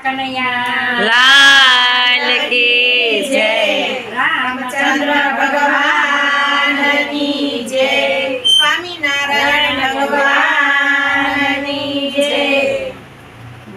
કનૈયા લાલ કી જય। રામચંદ્ર ભગવાનની જય। સ્વામિનારાયણ ભગવાનની જય।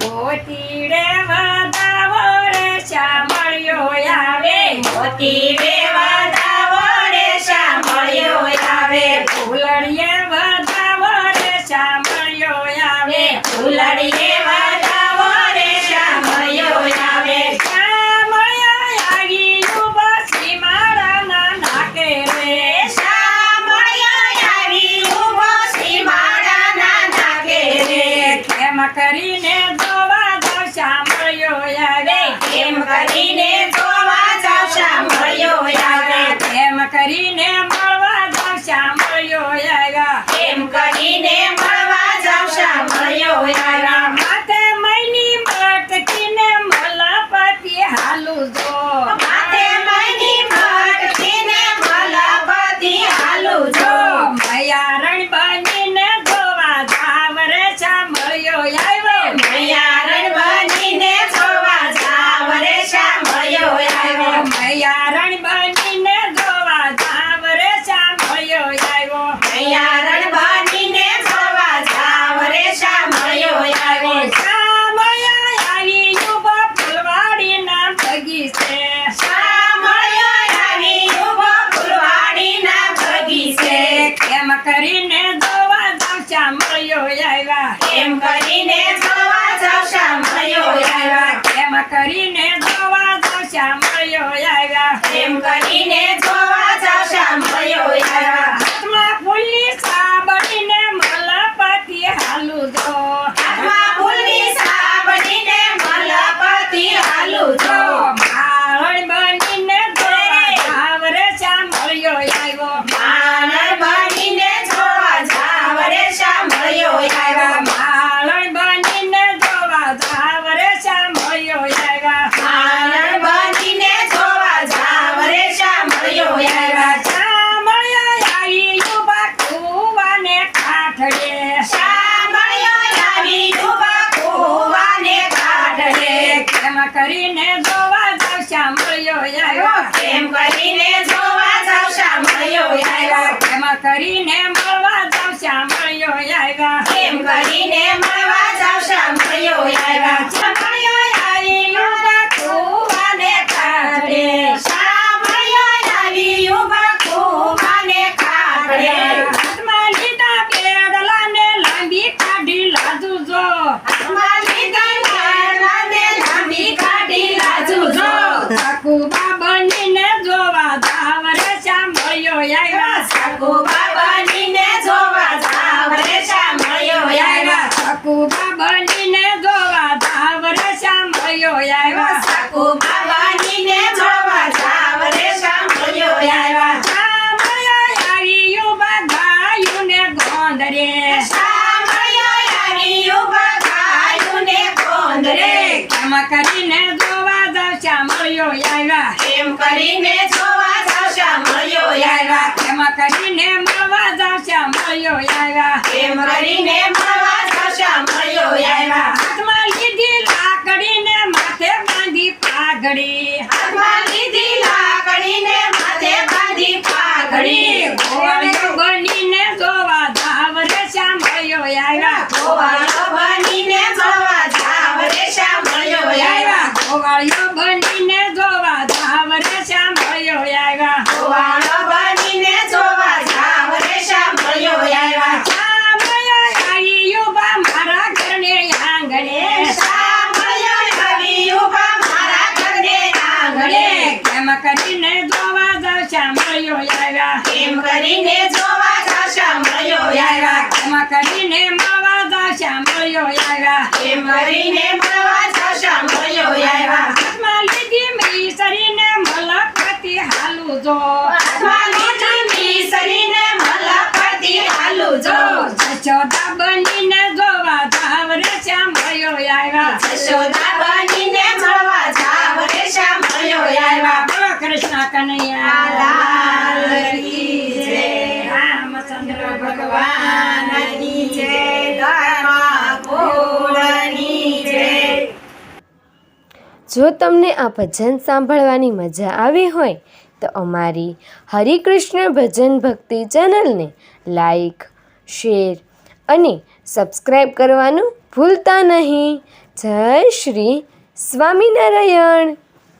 મોતીડે વધાવો રે શામળિયો આવે, મોતીડે વધાવો રે શામળિયો આવે, ફૂલડીએ વધાવો રે શામળિયો આવે, ફૂલડીએ વધાવો રે શામળિયો આવે, શામળિયો આવી ઉભો સીમાડાના નાકે રે, શામળિયો આવી ઉભો સીમાડાના નાકે રે, કેમ કરીને જોવા જાવ શામળિયો આવે, કેમ કરીને જોવા જાવ શામળિયો આવે, કેમ કરીને મળવા જાવ શામળિયો આવ્યા, કેમ કરીને મળવા જાવ શામળિયો આવ્યા, માથે મૈની મટકીને મલપતિ હાલું જો, માથે મૈની મટકીને મલપતિ હાલું જો, મયારણ બનીને જોવા જાવ રે શામળિયો આવ્યો, મયારણ બનીને જોવા જાવ રે શામળિયો આવ્યો, મયારણ બનીને જોવા જાવ રે શામળિયો આવ્યો, મયારણ બનીને જોવા જાવ રે શામળિયો આવ્યો, શામળિયો આવી ઉભો ફૂલવાડીના બગીચે, શામળિયો આવી ઉભો ફૂલવાડીના બગીચે, કેમ કરીને જોવા જાવ શામળિયો આવ્યા, કેમ કરીને જોવા જાવ શામળિયો આવ્યા, કેમ કરીને જોવા જાવ શામળિયો આવ્યા, કેમ કરીને જોવા જાવ શામળિયો આવ્યા, હાથમાં ફૂલની સાબડીને મલપતિ હાલું જો, હાથમાં ફૂલની સાબડીને મલપતિ હાલું જો, માળણ બનીને જોવા જાવ રે શામળિયો આવ્યો, માળણ બનીને જોવા જાવ રે શામળિયો આવ્યા, માળણ બનીને જોવા જાવ રે શામળિયો આવ્યા, માળણ બનીને જોવા જાવ રે શામળિયો આવ્યા, શામળિયો આવી ઉભા કૂવાને કાંઠે, શામળિયો આવી ઉભા કૂવાને કાંઠે, કેમ કરીને જોવા જાવ શામળિયો આવ્યો, કેમ કરીને જોવા જાવ શામળિયો આવ્યા, કેમ કરીને મળવા જાવ શામળિયો આવ્યા, કેમ કરીને મળવા જાવ શામળિયો આવ્યા, શામળિયો આવી ઉભા કૂવાને કાંઠે, શામળિયો આવી ઉભા કૂવાને કાંઠે, હાથમાં લીધા બેડલાને લાંબી કાઢી લાજુ જો, હાથમાં લીધા બેડલાને લાંબી કાઢી લાજુ જો, સાકુબા બનીને જોવા જાવ રે શામળિયો આવ્યા, સાકુબા બનીને જોવા જાવ રે શામળિયો આવ્યા, સાકુબા બનીને જોવા જાવ રે શામળિયો આવ્યા, સાકુબા બનીને જોવા જાવ રે શામળિયો આવ્યા, શામળિયો આવી ઉભા ગાયુંને ગોંદરે, શામળિયો આવી ઉભા ગાયુંને ગોંદરે, કેમ કરીને જોવા જાવ શામળિયો આવ્યા, કેમ કરીને જોવા જાવ શામળિયો આવ્યા, કેમ કરીને મળવા જાવ શામળિયો આવ્યા, કેમ કરીને મળવા જાવ શામળિયો આવ્યા, હાથમાં લીધી લાકડીને માથે બાંધી પાઘડી, હાથમાં લીધી લાકડીને માથે બાંધી પાઘડી, ગોવાળિયો બનીને જોવા જાવ રે શામળિયો આવ્યા, ગોવાળિયો બનીને જોવા જાવ રે શામળિયો આવ્યા, ગોવાળિયો બનીને જોવા જાવ રે શામળિયો આવ્યા, ગોવાળિયો બનીને જોવા જાવ રે શામળિયો આવ્યા, શામળિયો આવી ઉભા મારા ઘરને આંગણે, શામળિયો આવી ઉભા મારા ઘરને આંગણે, કેમ કરીને જોવા જાવ શામળિયો આવ્યા, કેમ કરીને જોવા જાવ શામળિયો આવ્યા, કેમ કરીને મળવા જાવ શામળિયો આવ્યા, કેમ કરીને મળવા જાવ શામળિયો આવ્યા, હાથમાં લીધી મીસરીને મલપતિ હાલું જો, હાથમાં લીધી મીસરીને મલપતિ હાલું જો, જશોદા બનીને જોવા જાવ રે શામળિયો આવ્યા, જશોદા બનીને મળવા જાવ રે શામળિયો આવ્યા, બોલો કૃષ્ણ કનૈયા લાલ કી જય। રામચંદ્ર ભગવાનની જય। ધર્મ કુળની જય। જો તમને આ ભજન સાંભળવાની મજા આવી હોય તો અમારી હરિકૃષ્ણ ભજન ભક્તિ ચેનલને લાઈક, શેર અને સબસ્ક્રાઈબ કરવાનું ભૂલતા નહીં. જય શ્રી સ્વામિનારાયણ.